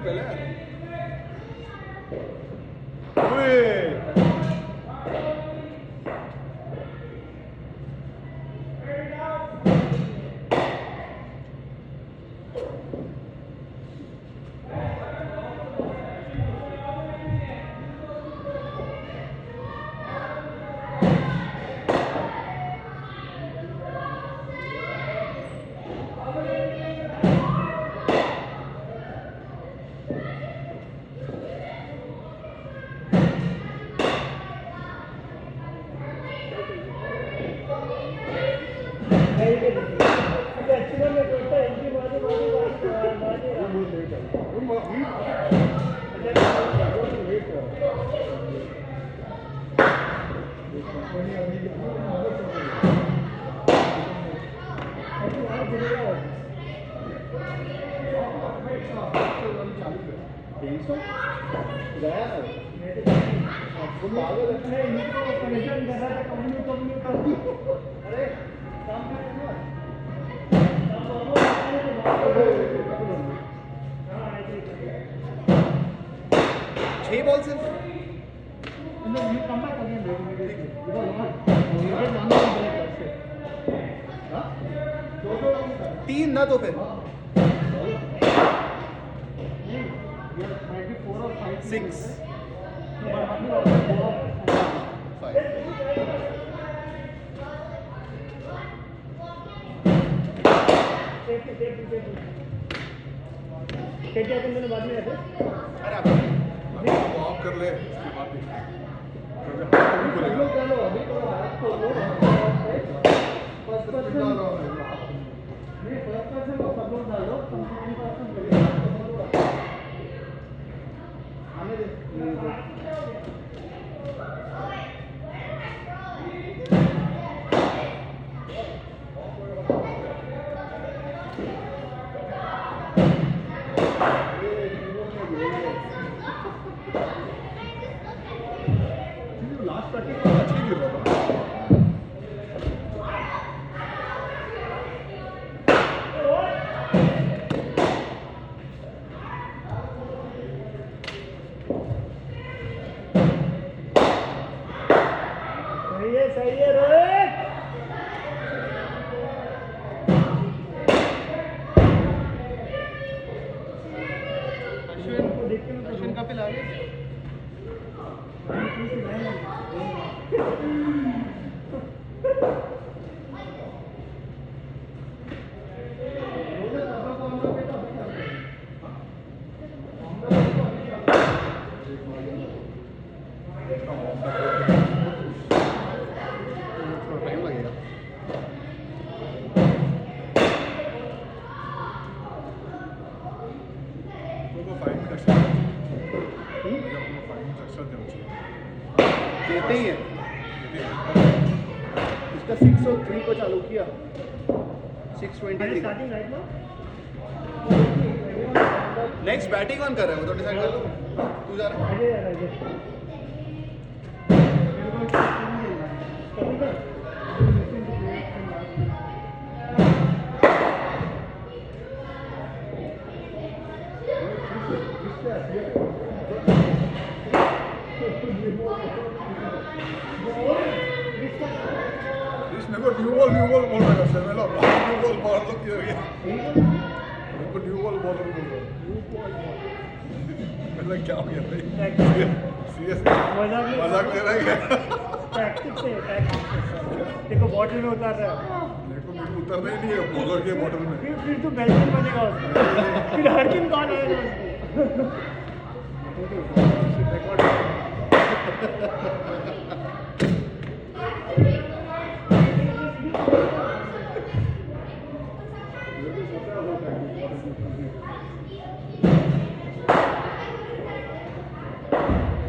पहले ओए छह बॉल से तीन ना तो फिर 6 क्या तुम मैंने बाद में ऐसे अरे आप ऑफ कर ले उसके बाद भी चलो अभी तो हाथ खोलो फर्स्ट पर्सन नहीं फर्स्ट पर्सन को सब लोग डालो कंप्लीट पर्सन आने दे सही है रोहित अश्विन का पिला देते ही है इसका 603 को चालू किया 623 स्टार्टिंग राइट ना नेक्स्ट बैटिंग ऑन कर रहा है वो तो डिसाइड कर लो तू जा रहा है न्यू बॉल बोल रहा है मैं लोग न्यू बॉल मार लो क्यों ये मेरे को न्यू बॉल बॉलर बोल रहा मतलब क्या हो गया भाई सीरियसली मजाक ले रहा है क्या टैक्टिक्स से देखो बॉटल में उतार रहा है मेरे को उतरना ही नहीं है बॉलर के बॉटल में फिर तो बैट्समैन बनेगा उसका फिर हर दिन कौन आएगा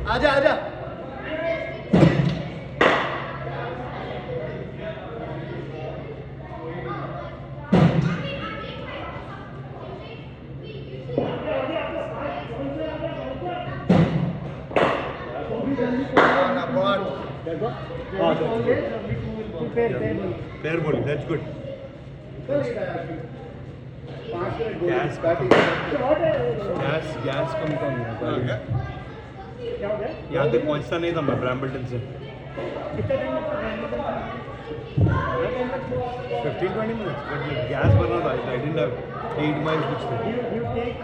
आजा आजा fair bowling. Fair bowling, that's good. 5 gas short है गैस कम हाँ, क्या? क्या हो गया यहाँ तक पहुँचता नहीं था मैं ब्रैम्पटन से कितना टाइम लगता है 15-20 minutes but गैस भरना था I didn't have 8 miles कुछ थे you take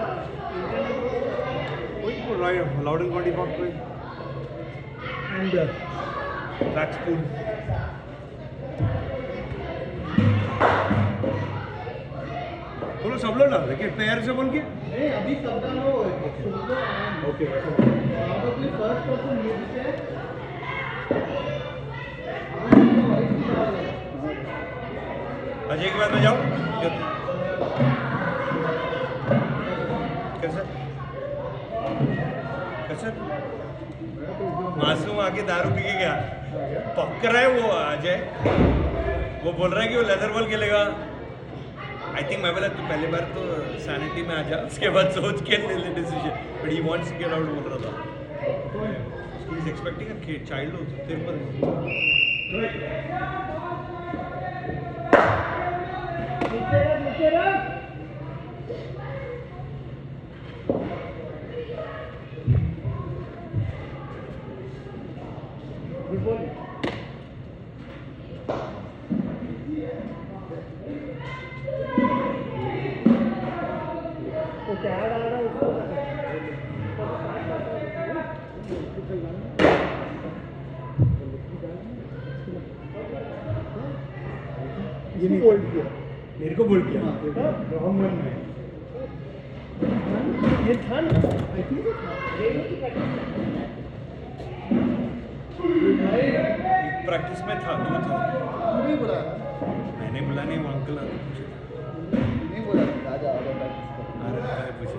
वही को राइड Loudon County Park पे and ट्रैक स्पून बोलो सब लोग डाल रहे पैर से बोल के नहीं अभी सब डालो okay please first person music है अजय के बाद में जाओ कैसे कैसे मासूम आके दारू पी के गया पक रहा है वो अजय वो बोल रहा है कि वो लेदर बॉल खेलेगा आई थिंक मैं बोला तू पहली बार तो सैनिटी में आ जा उसके बाद सोच के ले ले decision but he wants to get out बोल रहा था he is expecting a kid child हो तेरे पर नीचे रख गुड बॉल तो क्या डाल रहा है उसको ये नहीं बोल किया मेरे को बोल किया रॉन्ग वन में ये था ना आई थिंक प्रैक्टिस में था तू था नहीं बोला मैंने बोला नहीं वो अंकल नहीं बोला राजा आगे प्रैक्टिस कर अरे पूछे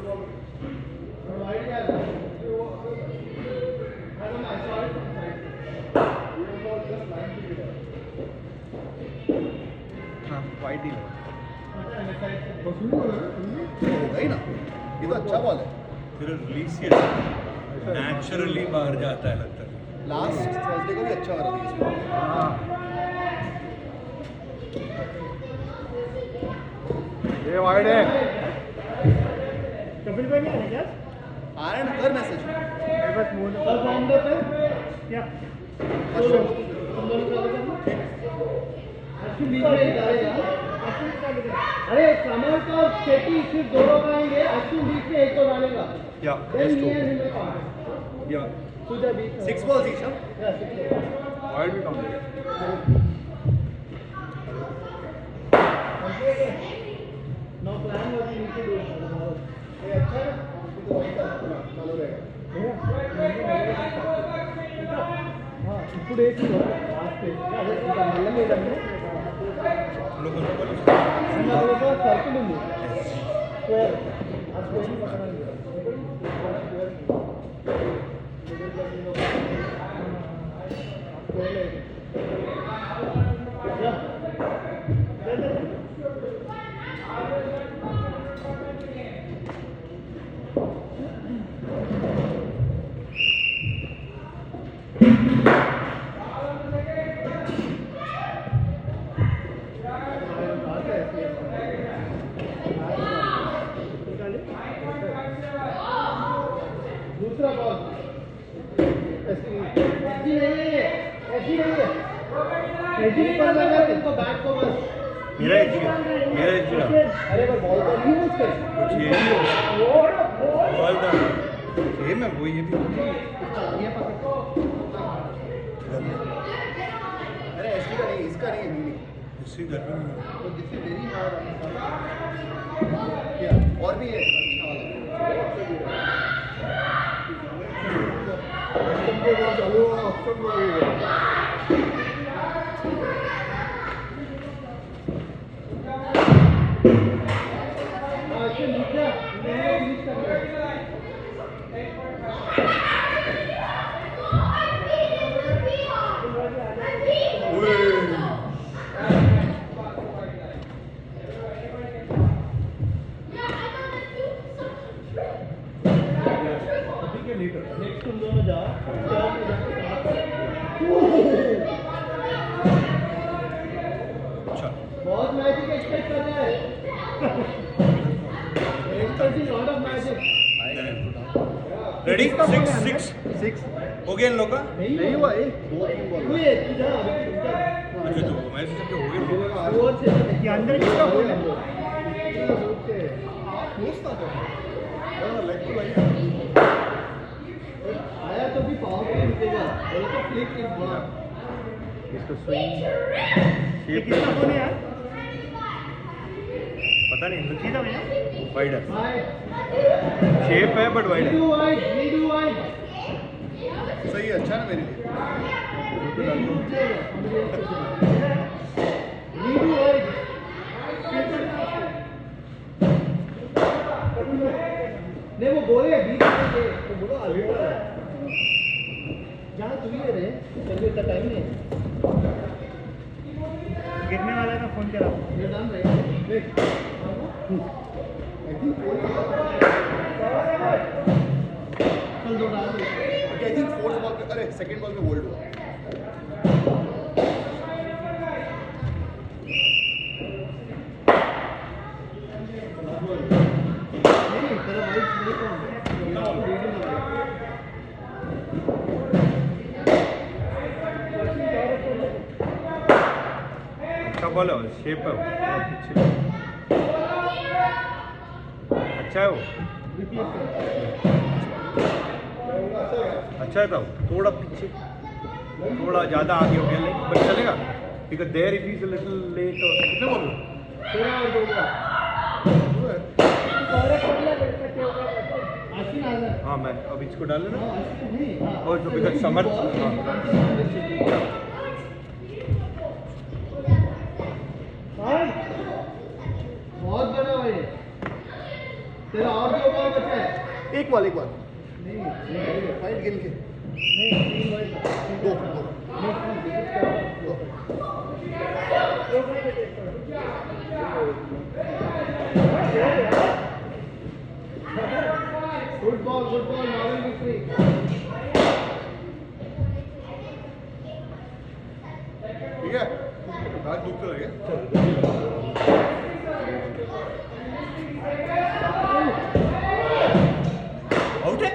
हाँ वाइड ही होगा ही ना ये तो अच्छा बॉल है फिर रिलीज किया नेचुरली बाहर जाता है लगता है लास्ट थर्सडे को भी अच्छा मारा था इसमें ये वाइड है कपिल भाई नहीं आ रहे क्या आयरन कर मैसेज बस मोड़ और फॉर्म दे पे क्या अश्विन तुम दोनों का करना अश्विन बीच में डालेगा अश्विन का अरे कमल का और शेट्टी सिर्फ दोनों आएंगे अश्विन बीच में एक तो डालेगा या then me and him will come या सुधा beach 6 balls each huh? Wide भी कम है no plan was need to do ये अच्छा है तो वही का चालू रहेगा हाँ ఇప్పుడు వేసి లాస్ట్ అదే ఇంకా మళ్ళీ లేదండి लोग సర్కిల్ ఉంది స్క్వేర్ ఆ స్క్వేర్ పక్కన ఉంది दूसरा बॉल ऐसी नहीं है ऐसी नहीं है ऐसी नहीं कर लगा तुमको बैट को बस मेरा एक अरे पर बॉल तो नहीं उसके कुछ ये बॉल था सेम है वो ये भी ये पकड़ अरे ऐसी का नहीं इसका नहीं है नीली इसी घर में तो दिस इज वेरी हार्ड क्या और भी है अच्छा वाला चालू ऑप्शन लगेगा अच्छा नीचे मैं यूज कर रहा नेक्स्ट तुम दोनों जाओ अच्छा बहुत मैजिक एक्सपेक्ट कर रहे हैं रेडी 6 6 हो गया इन लोग का नहीं हुआ ये 2-3 बॉल हुए तुझा अच्छा तो मैं सोचा कि हो गया स्कोर से ये अंदर किसका बॉल है? क्लोज था लेग तो लगी आया तो भी पावर पे रुकेगा और तो फ्लिक इज बॉल इसका स्विंग ये शेप किसका बॉल है यार? पता नहीं सीधा भैया वाइड है वाइड शेप है बट वाइड है नीडू वाइड सही है अच्छा है ना मेरे लिए नीडू वाइड नहीं वो बोले बीच में थे तो बोलो आगे जहाँ तुम ही रहे चलिए इतना टाइम नहीं गिरने वाला था फोन करा ये नाम रहे देख चल दो डाल दे आई थिंक फोर्थ बॉल पे अरे सेकंड बॉल पे होल्ड हुआ नहीं तेरा वाइट नहीं कौन अच्छा बॉल है शेप है वो, पीछे अच्छा है वो अच्छा है था वो थोड़ा पीछे थोड़ा ज़्यादा आगे हो गया लेकिन बट चलेगा because there if is a little late कितने बॉल हुए तेरा और दो का हुए आशीन आजा हाँ मैं अब इसको डाल लेना हाँ आशीन नहीं हाँ और जो बिकॉज समर हाँ बहुत बड़ा भाई तेरा और दो बॉल बचा है एक बॉल नहीं फाइट गिन के नहीं तीन बॉल दो फुटबॉल नॉर्मल विक्ट्री ठीक है आज दुखते लगे आउट है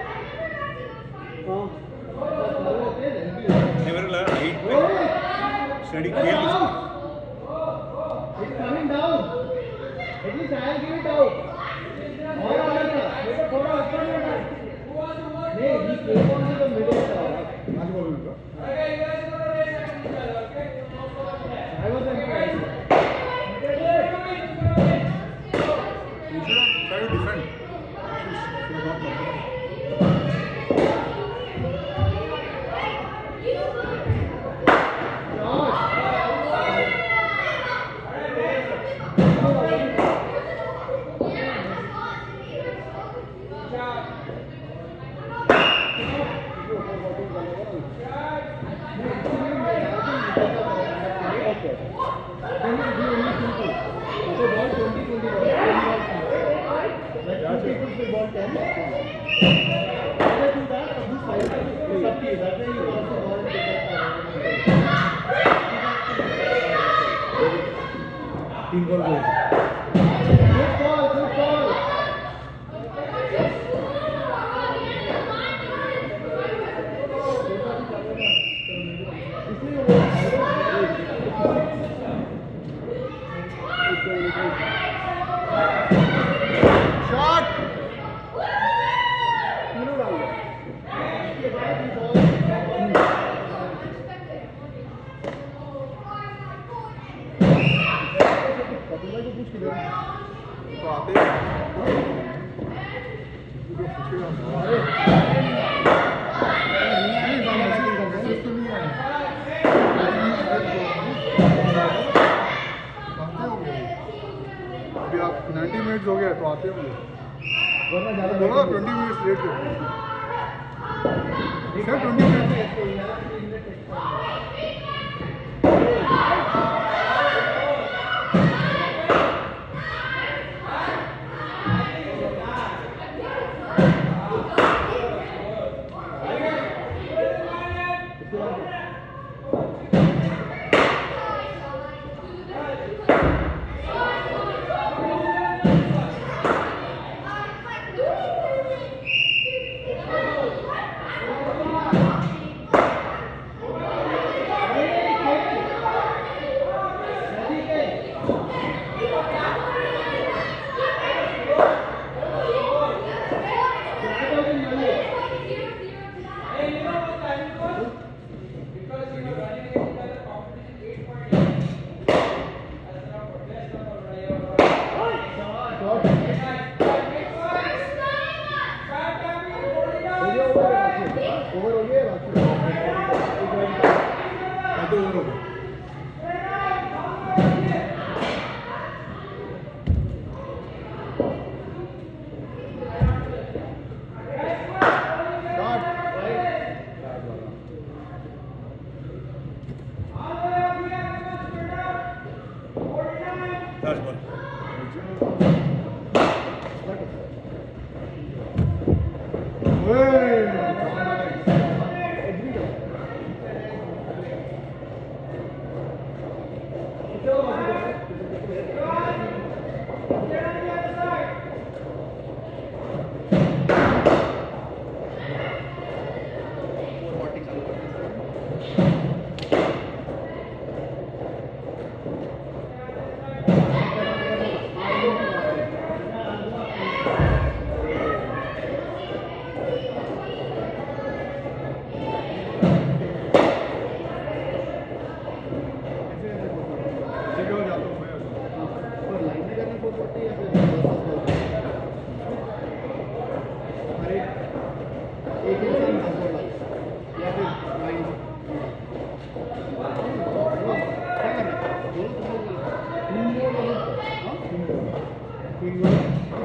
नहीं मेरे को लगा हाइट पे स्टडी खेल इसको It's coming down. At least I'll give it out. और आया था ये तो थोड़ा ऊपर में था नहीं he came on to the middle था आज बॉल हुआ I was impressed You should have tried to defend. Should have not done. तीन बॉल हुए Good ball. शॉट तो आते अभी आप 90 मिनट्स हो गए तो आते होंगे वरना ज्यादा बोला 20 मिनट्स लेट सर 20 मिनट्स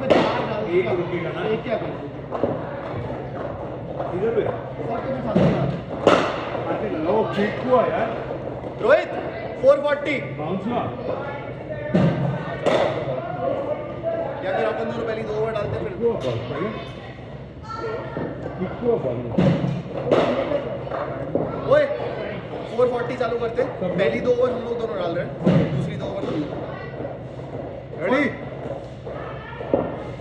पे 4 डाल एक रुकेगा ना? एक क्या करें इधर पे सबके में 7 अरे लो किक हुआ यार, रोहित 440 बाउंस हुआ। या फिर अपन दोनों पहली 2 ओवर डालते हैं फिर ओए 440 चालू करते पहली 2 ओवर हम लोग दोनों डाल रहे हैं, दूसरी 2 ओवर रेडी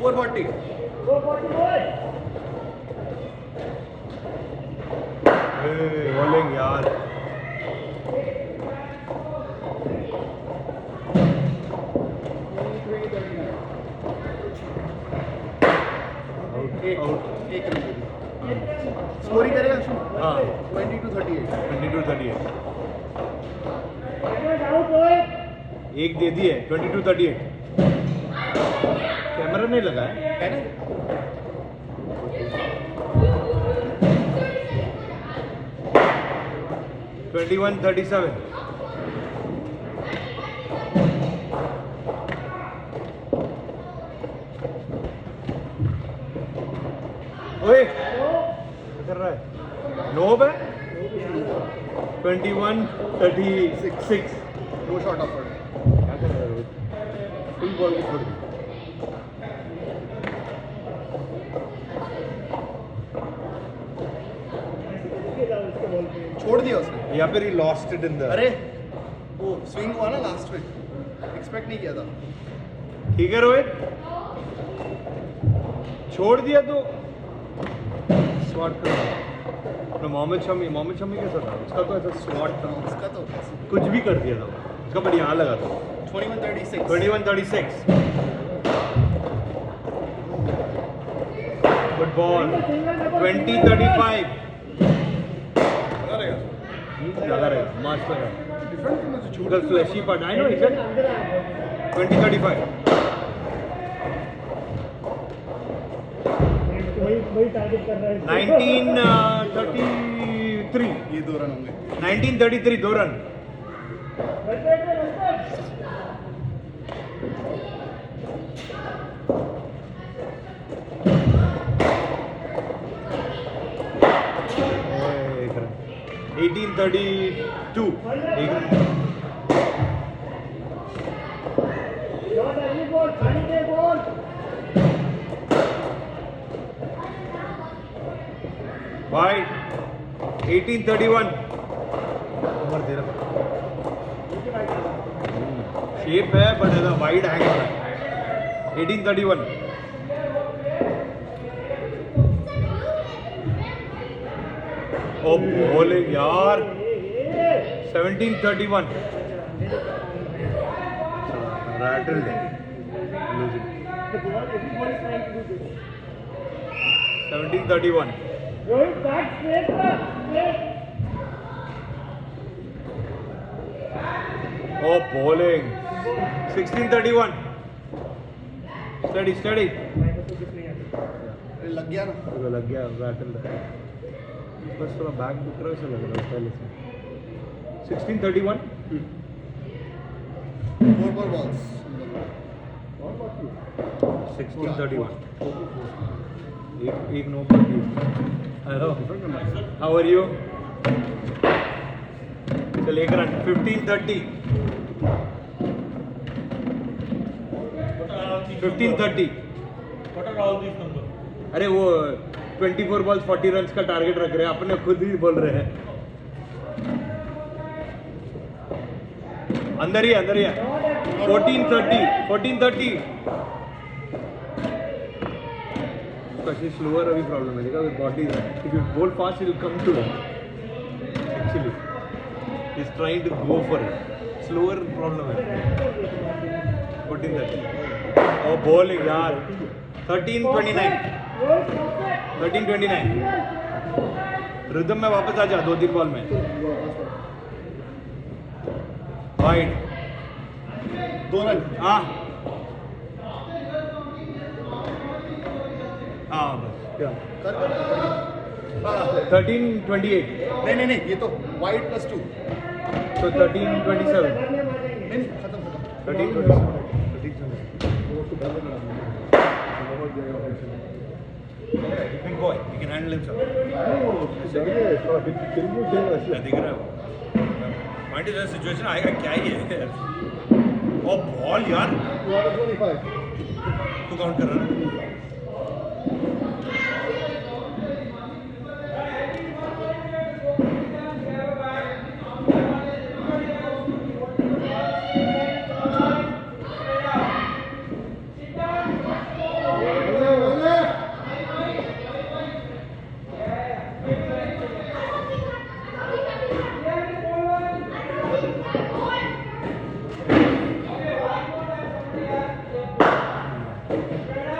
440 बॉलिंग यार, आउट। एक स्कोरिंग करेगा शुभ हाँ 22-38 22-38 एक दे दिए 22-38। कैमरा नहीं लगा है है ना 21-37। ओए क्या कर रहा है? नोब है 21-36। नो शॉट ऑफ क्या कर रहा है रोहित? फुल बॉल को छोड़ दी। छोड़ दिया उसने या फिर he lost it in the, अरे वो स्विंग हुआ ना लास्ट में एक्सपेक्ट नहीं किया था ठीक है रोहित, छोड़ दिया तो स्वाट कर। मोहम्मद शमी कैसा था? उसका तो ऐसा स्वाट था, उसका तो कुछ भी कर दिया था उसका, बट यहाँ लगा था 21-36 21-36। Good ball 20-35। ज़्यादा रहेगा, मस्त लगा। डिफरेंट करना से छोड़ Because fleshy part, I know, he said 20-35। वही टारगेट कर रहा है 1933। ये 2 रन होंगे 1933 2 रन। एक रन 1832 एक रन। भाई 1831 ओवर दे रहा, शेप है बट ऐसा वाइड हैंग है। 1831 ओ बॉलिंग यार 1731 rattled losing 1731 Oh, bowling. 1631. Steady, steady. लग गया ना तो लग गया, रैटल बस थोड़ा बैक दुख रहा है, ऐसा लग रहा है पहले से। 1631. 4 balls 1631. एक नो पर हेलो, हाउ आर यू? चल एक रन 1530 1530। अरे वो 24 बॉल्स 40 रन का टारगेट रख रहे हैं, अपने खुद ही बोल रहे हैं। अंदर ही है 1430 स्लोअर अभी प्रॉब्लम है, देखा body if you bowl fast will come to actually is trying to go for it, slower problem है। 1430 और बॉलिंग यार 1329 रिदम में वापस आ जा 2-3 बॉल में। वाइड 2 रन हाँ हाँ बस क्या कर 1328 नहीं ये तो वाइड +2 तो 1327 नहीं खत्म 1327 समझ जाएगा official big boy you can handle himself डर गए तो किनको खेल क्या ऐसे दिख रहा है पॉइंट इज सिचुएशन आएगा क्या ही है ओ बॉल यार 25 तू काउंट कर रहा है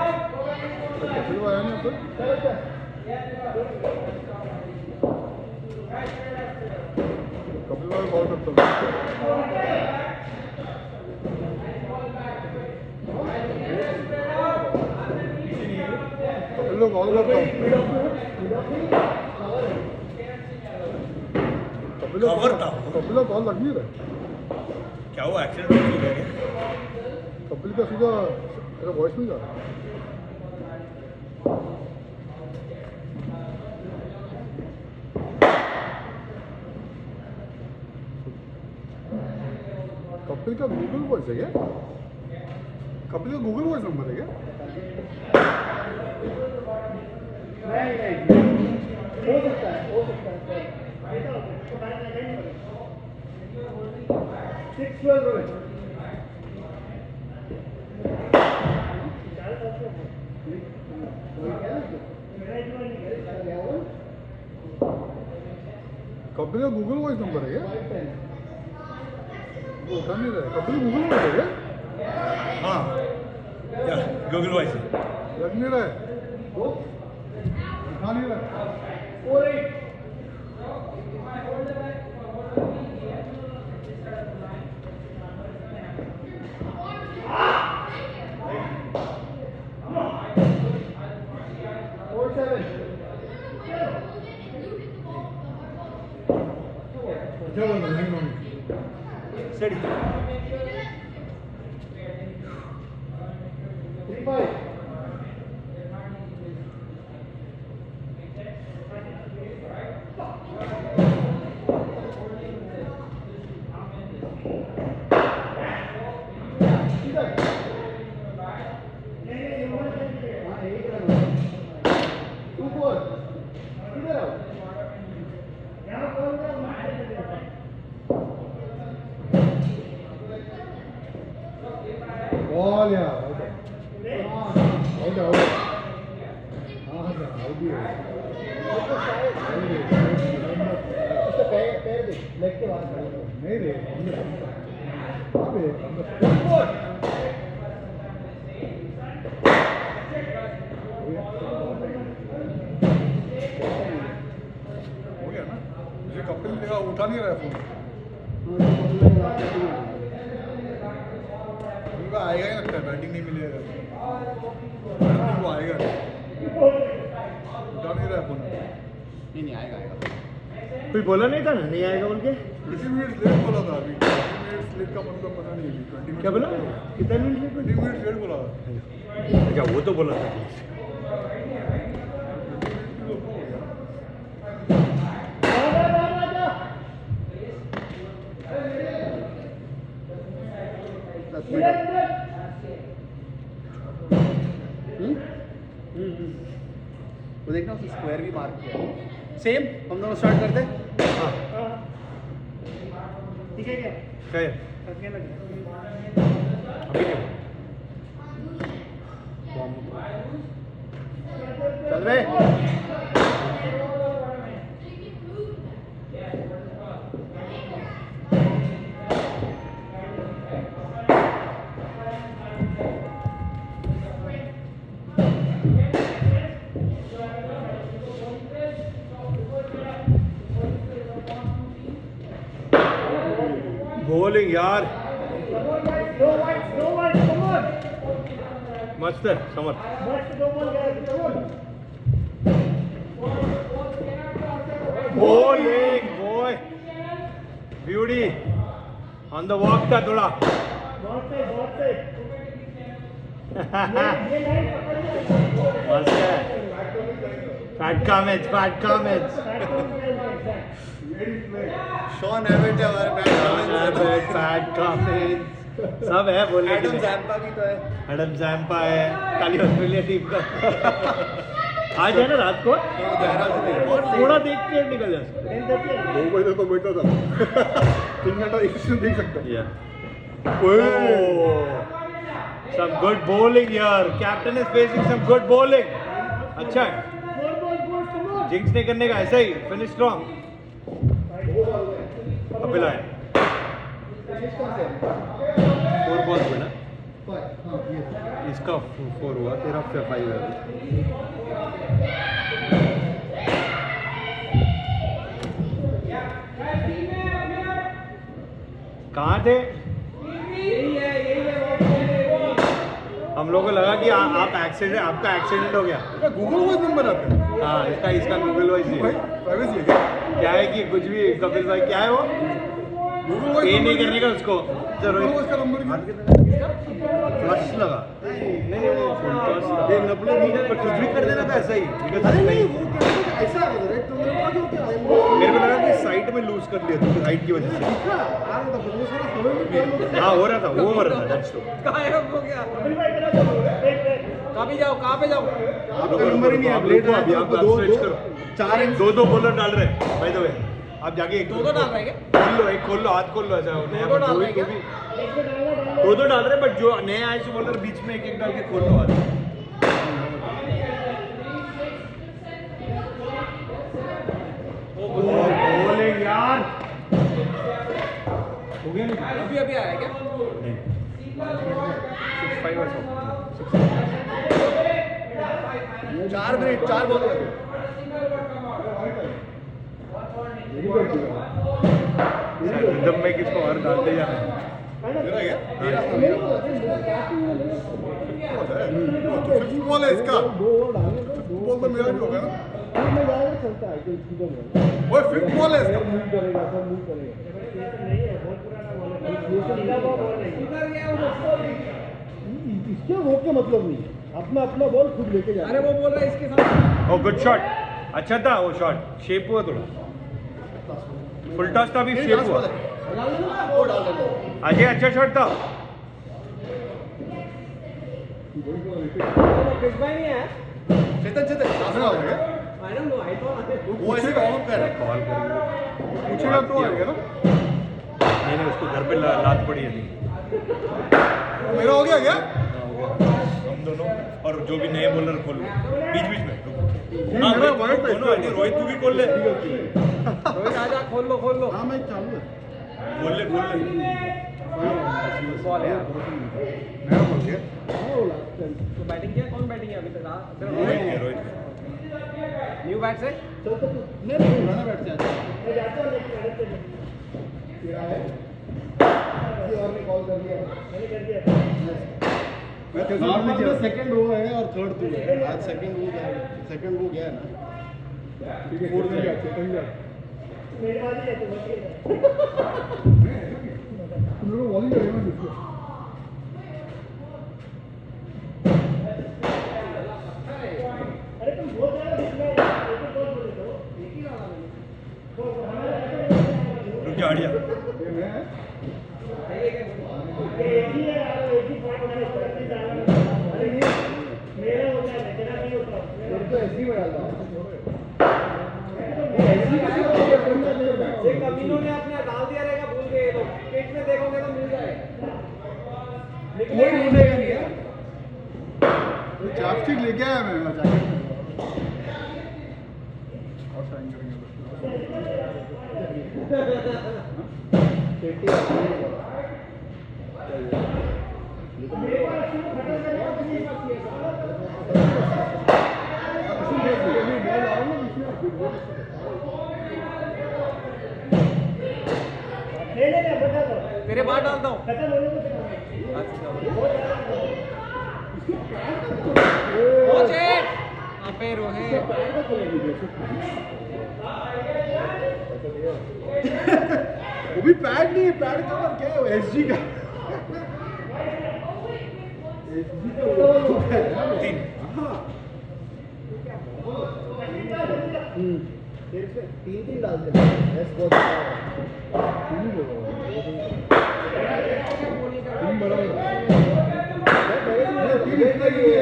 कपिल आया ना कपिल भाई कॉल करता हूँ कपिल को कॉल करता हूँ Cover था। कपिल का कॉल लग नहीं रहा क्या हुआ एक्सीडेंट हो गया क्या कपिल का सीधा मेरा वॉइस नहीं जा रहा कपिल का गूगल वॉइस है क्या कपिल का गूगल वॉइस नंबर है क्या नहीं हो सकता है सिक्स 12 रोहित कपिल का गूगल वॉइस नंबर है क्या वो उठा नहीं रहा है कपिल गूगल वॉइस है क्या हाँ क्या गूगल वॉइस लग नहीं रहा है वो उठा नहीं रहा है चलो नहीं स्टडी 3-5 बॉल यार आउट आउट आउट हाँ हाँ आउट भी है उसका पैर दे लेग के बाहर खड़ा है। नहीं रे कहाँ पे हो गया ना मुझे कपिल देखा उठा नहीं रहा फोन उनका आएगा ही लगता है बैटिंग नहीं मिलेगा वो आएगा उठा नहीं रहा फोन नहीं आएगा कोई बोला नहीं था ना नहीं आएगा बोल के 20 मिनट लेट बोला था अभी 20 मिनट लेट का मतलब पता नहीं अभी 20 मिनट क्या बोला कितने मिनट 20 मिनट लेट बोला था अच्छा वो तो बोला था वो देखना उसने स्क्वायर भी मार्क किया सेम हम दोनों स्टार्ट करते हैं हाँ ठीक है क्या क्या है करने लगे अभी क्या चल रहे बॉलिंग यार मस्त है summer bowling boy beauty on the walk था थोड़ा मस्त है फैट कामेज शॉन एवेट है हमारे फैट कामेज सब है बोलने के एडम लिए। जैम्पा भी तो है। एडम जैम्पा है कल ऑस्ट्रेलिया टीम का आज है ना रात को थोड़ा देख के निकल जा सकते 2 बजे तो बैठा था 3 घंटा एक से देख सकते हैं। Yeah. Some good bowling here. Captain is facing some good bowling. अच्छा है. Jinx नहीं करने का ऐसा ही. Finish strong. कपिल आए. 4 balls हुए ना? इसका 4 हुआ. तेरा 5 है. कहाँ थे? हम लोगों को लगा कि आपका एक्सीडेंट हो गया। गूगल वॉइस नंबर आते हैं हाँ इसका गूगल वॉइस ही भाई है। प्राइवेसी है क्या? क्या है कि कुछ भी कपिल भाई क्या है वो गूगल वॉइस ये नहीं करने का उसको गूगल वॉइस का नंबर क्या? फ्लश लगा नहीं वो फुल टॉस ये नपले नहीं पर कुछ भी कर देना था ऐसा ही अरे नहीं वो क्या ऐसा है राइट तो मेरे पास क्या है मेरे को लगा कि साइड में लूज कर लिया तू हाइट की वजह से हाँ हो रहा था दैट्स ट्रू गायब हो गया कहाँ पे जाओ आपका नंबर ही नहीं है ब्लेड को अभी आप स्ट्रेच करो 4 बॉलर डाल रहे हैं बाय द वे आप जाके एक दो डाल रहे हैं खोल लो हाथ खोल लो ऐसा नया दो डाल रहे हैं क्या? दो डाल रहे हैं बट जो नए आए से बॉलर बीच में एक डाल के खोल लो हाथ बॉलिंग यार हो गया नहीं अभी आया क्या नहीं 6-5 और 4 मिनट 4 बॉल एकदम में किसको और डालते जाना है मेरा क्या फुटबॉल है इसका फुटबॉल तो मेरा भी होगा ना वो फुटबॉल है इसका इसके वो के मतलब नहीं है अपना बॉल खुद लेके जा अरे वो बोल रहा है इसके साथ ओ गुड शॉट अच्छा था वो शॉट शेप हुआ थोड़ा फुल टॉस था भी शेप हुआ अजय अच्छा शॉट था नहीं है चेतन आसना हो गया I don't know I thought वो ऐसे कॉल कर रहा है कॉल कर पूछेगा तो आएगा ना नहीं उसको घर पे लात पड़ी है मेरा हो गया क्या हम दोनों और जो भी नए बॉलर खोल बीच में मेरा वाइट था दोनों रोहित तू भी खोल ले रोहित आजा खोल लो हाँ मैं चालू है खोल ले बॉल यार मेरा बोल गया तो बैटिंग किया कौन बैटिंग है अभी तक रोहित न्यू बैट से नहीं पुराना बैठ जाता मैं सेकंड वो है और थर्ड तू है आज सेकंड वो गया है ना फोर्थ में गया सेकंड गया तुम लोग बॉलिंग करेंगे ना इसको रुक जा हटिया इन्होंने अपने डाल दिया रहेगा भूल गए ये लोग पेट में देखोगे तो मिल जाएगा कोई ढूंढेगा नहीं है चापस्टिक लेके आया मैं और साइन तेरे बाहर डालता हूँ वो भी पैड नहीं है पैड का क्या है एसजी का तीन तीन डाल दे बहुत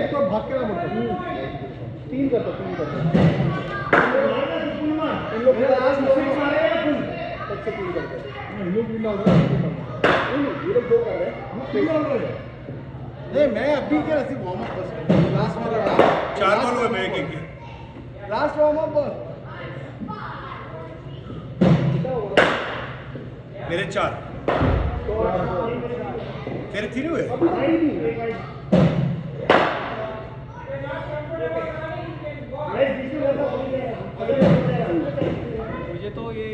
तो भाग के ना तीन करता इन लोग ये लोग दो कर रहे हैं नहीं मैं अभी क्या सिर्फ वार्म अप बस लास्ट में 4 बॉल हुए मेरे के लास्ट वार्म अप बस मेरे 4 तेरे 3 हुए मुझे तो ये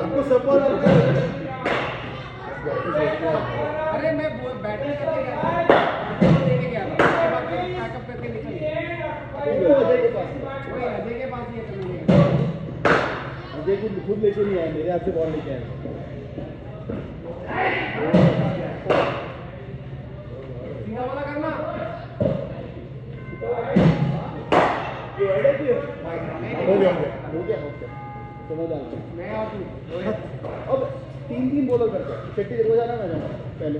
आपको सपोर्ट अरे मैं बैटिंग करके गया था लेके गया था उसके बाद पैकअप करके निकल गया अजय के पास वही अजय के पास ही है अजय को खुद लेके नहीं आया मेरे हाथ से बॉल लेके आया सीधा वाला करना हो गया समझ आ गया मैं और तू अब तीन बॉलर करते हैं शेट्टी जरूर जाना मैं जाना पहले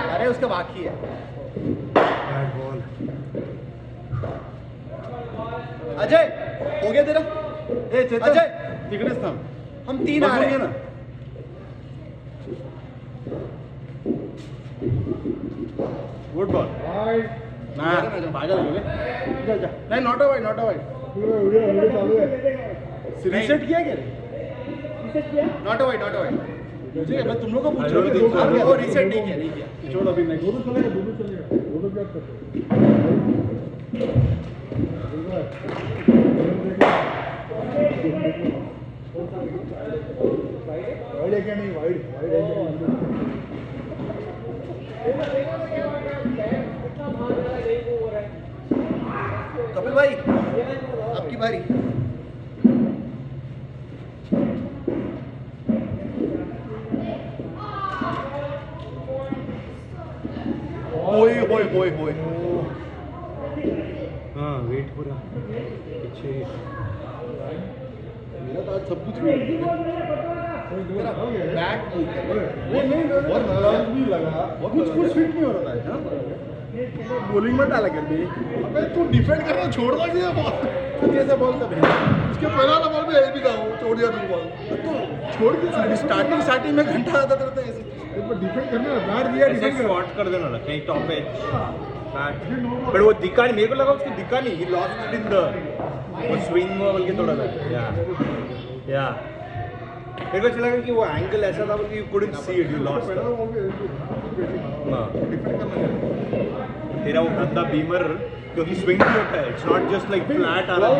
अरे उसका बाकी है बैट बॉल अजय हो गया तेरा ए चेतन अजय तिकड़ेच थांब हम तीन आ रहे हैं ना गुड बॉल ना पागल हो गए नहीं नॉट अ वाइड रीसेट किया क्या नॉट अ वाइड मुझे मैं तुम लोग को पूछ रहा हूँ वो रीसेट नहीं किया छोड़ अभी नहीं दोनों क्या वाइड है क्या नहीं वाइड है कपिल भाई आपकी बारी ओए हाँ वेट पूरा पीछे मेरा तो आज सब कुछ बैट नहीं बहुत नाराज भी लगा कुछ फिट नहीं हो रहा था बॉलिंग में डाला कर दी अबे तू डिफेंड करना छोड़ दो कि तू कैसे बॉल कर उसके पहला वाला बॉल भी एल भी था वो छोड़ दिया तू बॉल तो छोड़ के स्टार्टिंग में घंटा आता था ऐसे डिफेंड करना बैट दिया ऐसे शॉर्ट कर देना ना कहीं टॉप एज बैट बट वो दिखा नहीं मेरे को लगा उसको दिखा नहीं he lost it in the वो स्विंग बॉल के थोड़ा या मेरे को चला कि वो एंगल ऐसा था कि you couldn't see it you lost तेरा वो गंदा बीमर क्योंकि स्विंग भी होता है it's not just like flat आ रहा है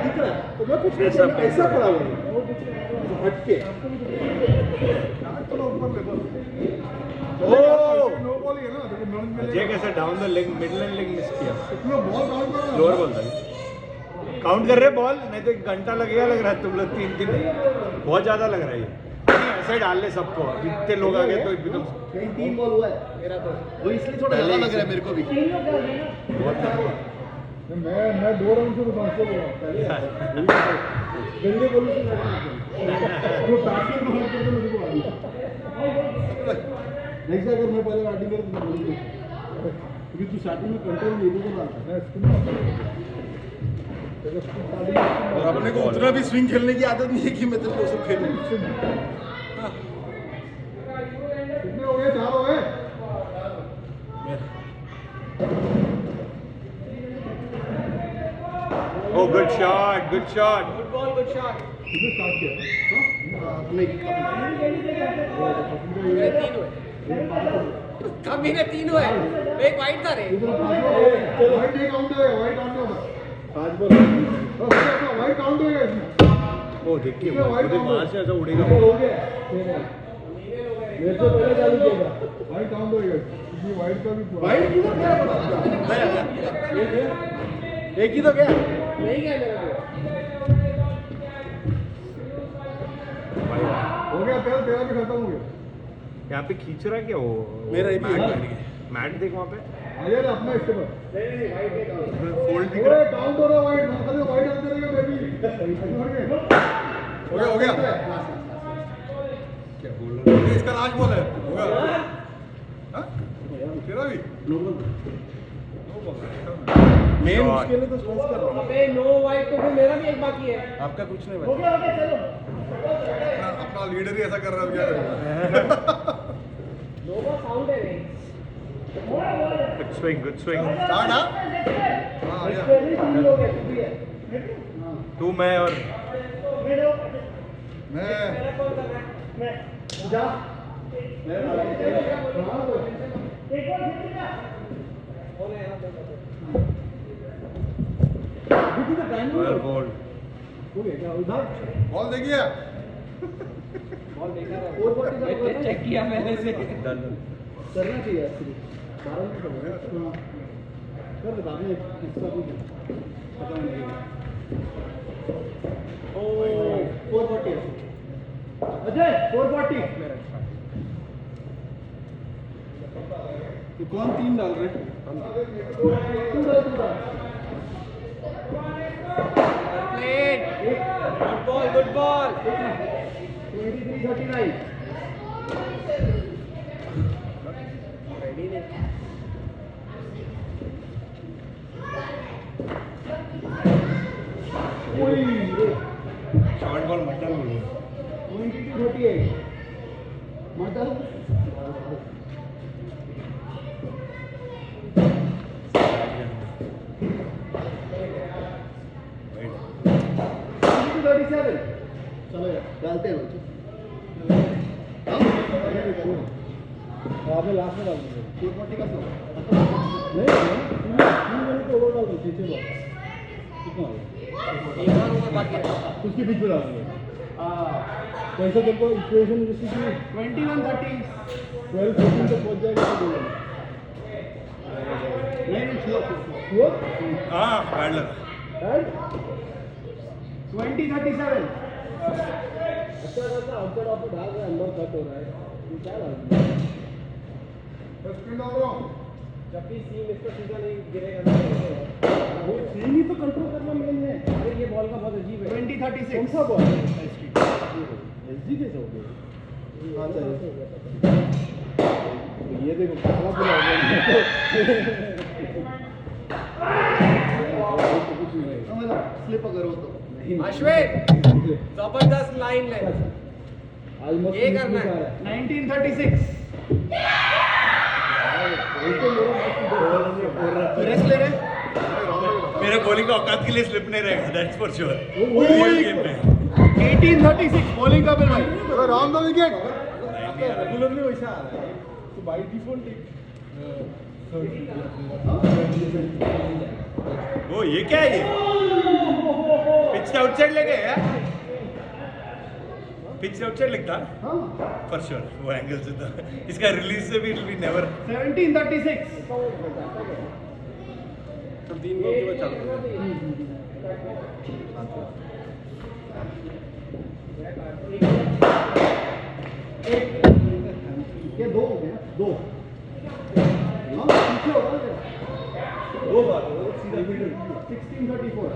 दिख रहा है तो मैं कुछ ऐसा खड़ा हुआ हट के अजय कैसे down the leg middle and leg miss किया लोअर बॉल था काउंट कर रहे बॉल नहीं तो 1 घंटा लगेगा लग रहा है तुम लोग 3 बहुत ज्यादा लग रहा है ये ऐसे डाल ले सबको इतने लोग आ गए तो एकदम 3 बॉल हुआ है मेरा तो वो इसलिए थोड़ा ज्यादा लग रहा है मेरे को भी मैं 2 राउंड से तो गंदे बोलूं जो बैटिंग में हाथ करते मुझे को नेक्स्ट अगर मैं पहले बैटिंग करूं तो बोलूंगा क्योंकि तू स्टार्टिंग में कंट्रोल नहीं देगा और अपने को उतना भी स्विंग खेलने की आदत नहीं है कि मैं तेरे को सब खेलूं कितने हो गए 4 हो गए Oh, good shot, good shot. Good ball good shot कितने स्टार्ट किया अपने मेरे 3 हुए कभी ने 3 हुए एक वाइट था रे वाइट नहीं काउंट है वाइट काउंट होगा 5 बॉल वाइट काउंट होगा Oh, देखिए वहाँ से ऐसा उड़ेगा हो गया मेरे से पहले चालू किएगा भाई काउंट होएगा ये वाइड का भी वाइड की तो क्या एक ही तो क्या नहीं गया मेरा हो गया तेरा तेरा भी खत्म हो गया यहाँ पे खींच रहा है क्या वो मेरा ये भी मैट है। मैट देख वहाँ पे अरे अपना इसके पर नहीं वाइट है फोल्ड दिख रहा है काउंट हो रहा वाइड ना कभी वाइड आते रहेगा बेबी हो गया क्या बोल रहा है इसका लास्ट बॉल है होगा हां तेरा भी नो बॉल मेन Shot. उसके लिए तो स्ट्रेस कर रहा हूं अबे नो वाइट तो फिर मेरा भी एक बाकी है आपका कुछ नहीं हो भाई गया चलो अपना लीडर ही ऐसा कर रहा है क्या करेगा नो का साउंड है नहीं गुड स्विंग स्टार्ट हां हां आ गया तीन लोग हैं तू भी है तू मैं और मैं जा वेल बोल्ड बॉल देखिए चेक किया मैंने से करना चाहिए एक्चुअली 12 मिनट हो गए कर दे बाद में एक्स्ट्रा भी पता नहीं ओ 440 अजय 440 ये कौन तीन डाल रहे गुड बॉल 23-39 शॉर्ट बॉल मत डाल बोलो 22-38 मत डाल चलो यार डालते हैं बच्चे आपने लास्ट में डाल दिया 440 का नहीं तीन मिनट ओवर डाल दो पीछे बॉल कितना हो गया एक और ओवर बाकी है उसके बीच में डाल दो कैसे देखो इक्वेशन जैसे कि 21-30 12 14 तक पहुंच जाएगा तो बोलो नहीं छुआ हाँ बैड लगा 20-37 अच्छा करता आउटसाइड ऑफ डाल रहा है अंदर कट हो रहा है ये क्या डाल दिया स्पिन डाल रहा हूं जब भी सीम इसको सीधा नहीं गिरेगा तो वो सीन ही तो कंट्रोल करना मेन है अरे ये बॉल का बहुत अजीब है 20-36 कौन सा बॉल एसजी कैसे हो गया हां चाहिए ये देखो काला बोला हो गया स्लिप अगर हो तो अश्विन जबरदस्त लाइन ले ऑलमोस्ट ये करना है 1936 रेस्ट ले रहे मेरे बॉलिंग का औकात के लिए स्लिप नहीं रहेगा दैट्स फॉर श्योर गेम में 1836 बॉलिंग का बिल भाई राउंड द विकेट रेगुलरली वैसा आ रहा है तो बाय डिफॉल्ट वो ये क्या है ये पिच से आउटसाइड ले गए यार पिच से आउटसाइड लगता हां फॉर श्योर वो एंगल से था इसका रिलीज से भी विल बी नेवर 1736 तो तीन बॉल के बाद चल ये दो हो गए ना दो हां पीछे हो रहा है दो बार सीधा 1634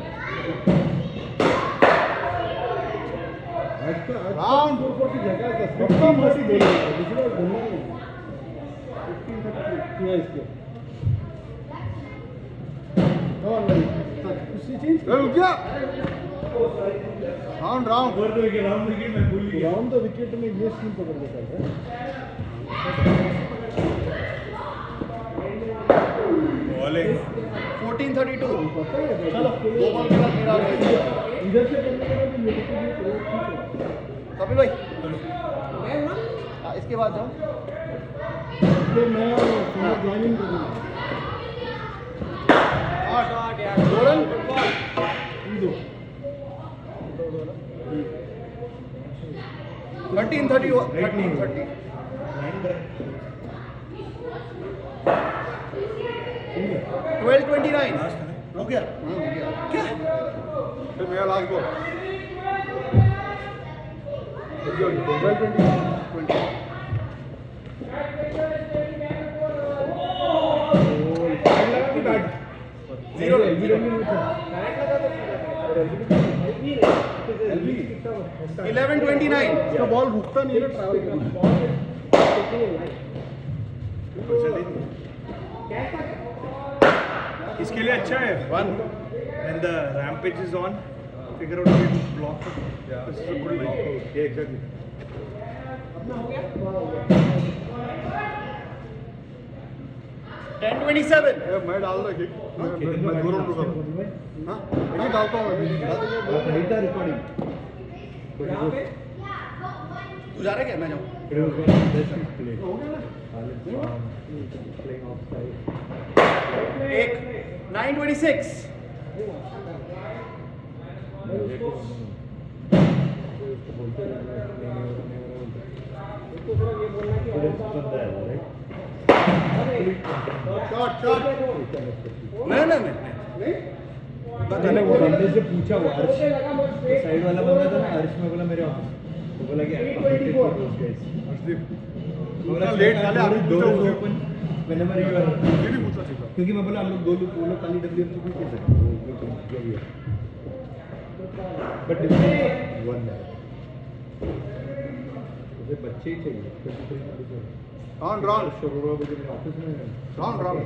राउंड 440 जगह का सबका मसी दे रहा है दूसरा घूमना नहीं 1533 किया इसके और नहीं कुछ चेंज कर क्या राउंड राउंड राउंड विकेट मैं भूल गया राउंड द विकेट में ये स्कीम पकड़ लेता है बॉलिंग 1432 पता है चलो दो बॉल के बाद मेरा इधर से करने के बाद नेगेटिव ये प्रयोग ठीक है कपिल भाई मैं ना इसके बाद जाओ फिर मैं ज्वाइनिंग करूंगा शॉट यार गोलन दो 1330 1330 12-29 हो गया क्या फिर मेरा लास्ट बॉल 11-29 इसका बॉल रुकता नहीं है ना ट्रैवल इसके लिए अच्छा है one and the rampage is on figure out to block this is a good block या एग्जैक्टली 10-27 मैं डाल रहा किक मैं दोनों रुका हां मैं डालता हूं तू जा रहा है क्या मैं जाऊँ एक 9-26 शॉट नहीं मैंने वो बंदे से पूछा वो अर्श साइड वाला बंदा था ना अर्श में बोला मेरे ऑफिस वो बोला कि बोला लेट वाले आप दो ओपन whenever you are ये भी पूछना चाहिए क्योंकि मैं बोला हम लोग दो लोग वो लोग खाली डब्ल्यूएम से पूछ सकते हैं जो भी है बट वन है मुझे बच्चे ही चाहिए 23 राउंड राउंड शुरू मुझे मेरे ऑफिस में राउंड राउंड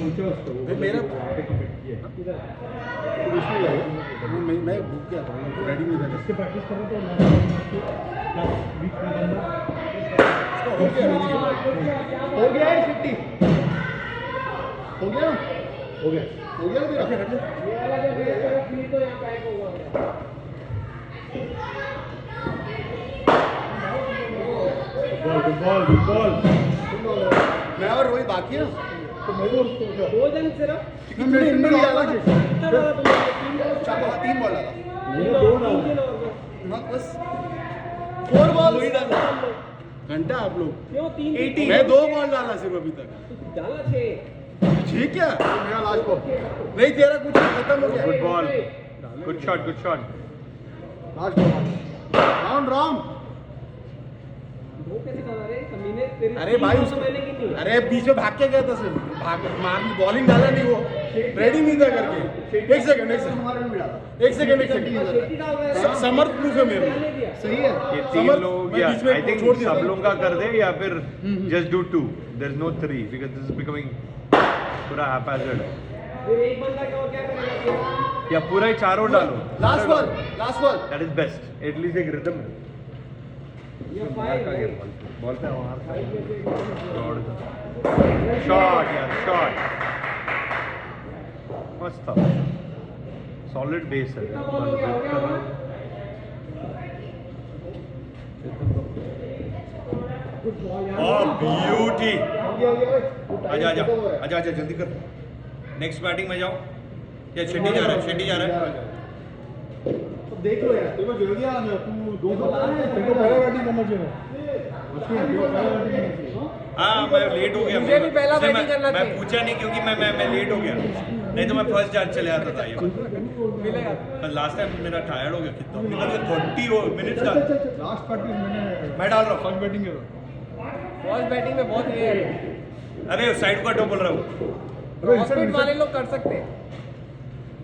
पूछा उसको वो मेरा- वहाँ पे कमिट किया मैं भूख गया था रेडी नहीं था इसके प्रैक्टिस कर रहे थे लास्ट वीक में बंदा हो गया है 50 हो गया हो गया हो गया तेरा बॉल मैं और रोहित बाकी है ना तो मैं भी उसको क्या दो जन सिर्फ मैं इनमें डाला कि 3 बॉल डाला मेरे दो डाल हाँ बस 4 बॉल घंटा आप लोग क्यों 3 मैं 2 बॉल डाला सिर्फ अभी तक डाला 6 ठीक है मेरा लास्ट बॉल नहीं तेरा कुछ खत्म हो गया good ball good shot last ball round round वो कैसे डाला रे कमीने तेरी अरे भाई तीन उसको मैंने की थी अरे बीच में भाग के गया था सिर्फ भाग मार बॉलिंग डाला नहीं वो रेडी नहीं था करके एक सेकंड शेट्टी डाल रहा है समर्थ प्रूफ है मेरे मैंने दिया सही है ये समर्थ, तीन लोग मैं या बीच में आई थिंक छोड़ दिया सब था। लोग का कर दे या फिर just do 2 there is no 3 because this is becoming पूरा हैपहैज़र्ड फिर एक बंदा क्या और क्या करेगा या पूरा ही चारों डालो last ball that is best at least एक रिदम है ये 5 बॉल पे वहां शॉट यार शॉट मस्त था सॉलिड बेस है ब्यूटी आजा आजा आजा आजा जल्दी कर नेक्स्ट बैटिंग में जाओ या शेट्टी जा रहा है देख लो यार तेरे को जल्दी आना तू 2 बॉल तेरे को पहला बैटिंग करना चाहिए हाँ मैं लेट हो गया मुझे भी पहला इसलिए बैटिंग करना मैं चाहिए। पूछा नहीं क्योंकि मैं लेट हो गया नहीं तो मैं फर्स्ट चार्ज चले आता था ये मिलेगा लास्ट टाइम मेरा टायर्ड हो गया कितना निकल गया 30 मिनट्स का लास्ट पार्टी मैंने मैं डाल रहा हूँ फर्स्ट बैटिंग कर फर्स्ट बैटिंग में बहुत ये है अरे साइड को हटो बोल रहा हूँ हॉस्पिटल वाले लोग कर सकते हैं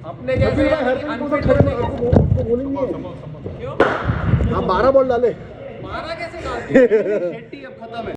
अपने जैसे अनफिट होने बोलिंग क्यों आप 12 बॉल डाले मारा कैसे डालते हैं शेट्टी अब खत्म है